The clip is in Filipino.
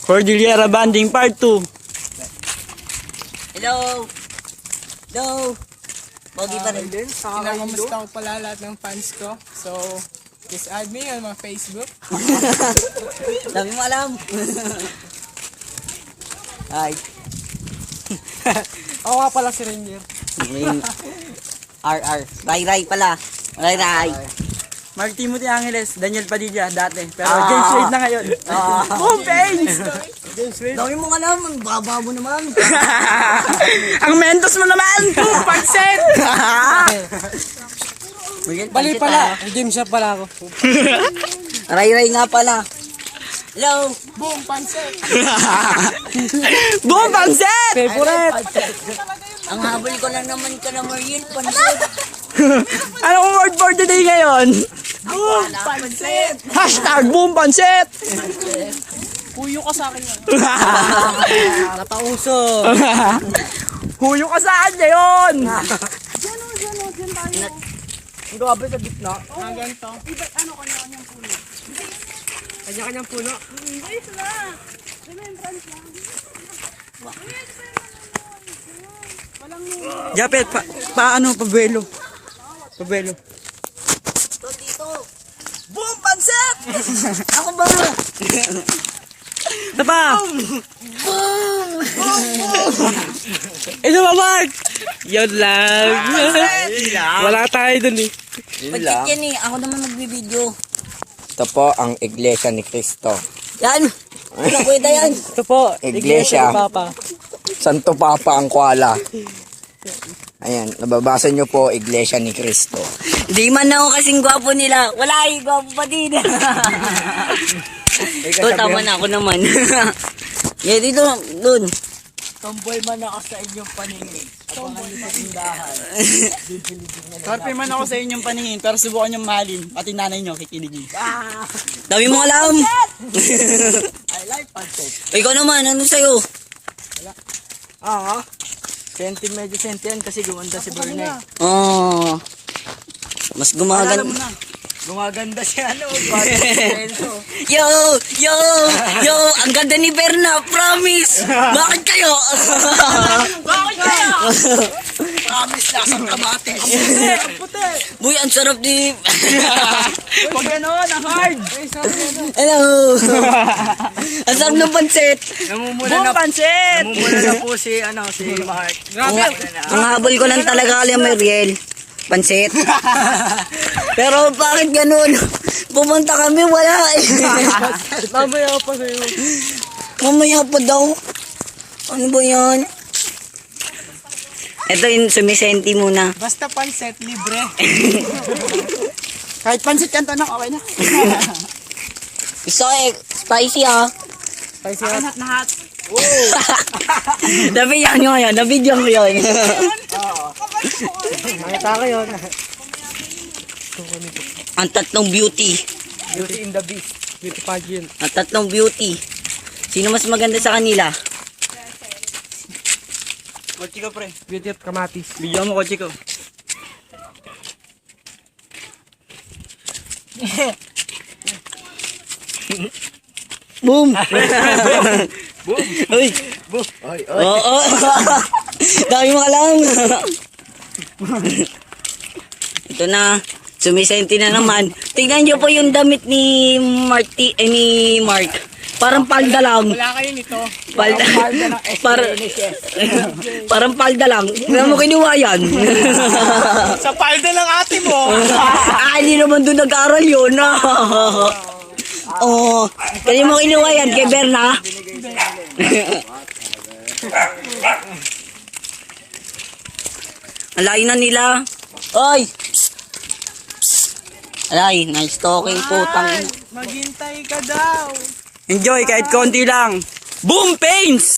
Cordillera Banding Part 2. Hello! Hello! Pogi pa rin. Kinakamusta ko pala lahat ng fans ko. So, just add me on my Facebook. Dami mo alam. Hi. Ako nga pala si Rainier. RR. Ray pala. Ray. Mark Timothy Angeles, Daniel Padilla dati. Pero James Wade na ngayon. Boom Pains! Dami mo alam. Baba mo naman. Ang mentos mo naman! Pansit! Bali Pansit, pala. James siya pala ako. Ray nga pala. Hello! Boom! Pansit! Boom Pansit! Favorite! Ang habol ko lang naman ka na Mariel. Pansit! Anong word for today ngayon? Boom! Pansit! Hashtag Boom Pansit! Puyo ka sa akin yan. Natauso! Huyo ka saan ngayon? Grabe sa gitna. Ang ganito. Kanya-kanyang puno. Japet, paano? Pabuelo. Pabuelo. Dito. Boom! Pansit! Ako ba? Ito pa! Ito ba, Mark? Yun lang. Wala tayo dun eh. Pansit yan eh. Ako naman magbibideo. Ito po ang Iglesia ni Cristo. Yan! Pwede yan. Ito po, Iglesia. ni Papa. Santo Papa ang kuwala. Ayan, nababasa nyo po Iglesia ni Cristo. Di man ako kasing gwapo nila. Wala eh, gwapo pa din. Oh, tama na ako naman. Yeah, dito, dun. Tomboy man ako sa inyong paningin. Sorry man ako sa inyong paningin, pero subukan niyong mahalin. Pati nanay niyo, kikinigin. Dami mo alam. I like pancake. Ikaw naman, ano sa'yo? Medyo sentiyan kasi gumanda si Bernay. Oh. Mas Alala gumaganda. mo na. Gumaganda si ano, Yo, ang ganda ni Berna, promise. Bakit kayo? Promise lasang kamatis. Puti. Buy, ang sarap di. Pag gano'n, ang hard. Hello. Ang sarap ng pansit. Boom pansit! Namumula na po si Mark. Ang habol ko lang talaga kay Mariel. Pansit. Pero bakit ganun? Pumunta kami, wala eh. Mamaya pa sa'yo. Mamaya pa daw. Ano ba yan? Ito yung sumisenti muna. Basta pansit, libre. Kahit pansit yan, tanong, okay na. Gusto eh, spicy ah. Spicy Akin hat na hat. Nabigyan nyo ngayon, nabigyan ko yun. Nakita ko yun. Ang tatlong beauty. Beauty in the Beast. Beauty pageant. Ang tatlong beauty. Sino mas maganda sa kanila? Kotse ko, pre. Beauty at kamatis. Bigyan mo kotse ko. Boom! Boom. Uy! Boom. Oo! Dami mo alam! Ito na. Sumisenti na naman. Tingnan nyo po yung damit ni Mark. Parang palda lang. Wala kayo nito. Palda. Parang palda lang. Hindi mo kinuha yan. Sa palda ng ate mo. Hindi naman doon nag-aaral yun. Oo. Kaya mo kinuha yan kay Berna. Alay na nila. Oy! Alay, nice talking putang. Maghintay ka daw. Enjoy kahit konti lang. Boom Pains!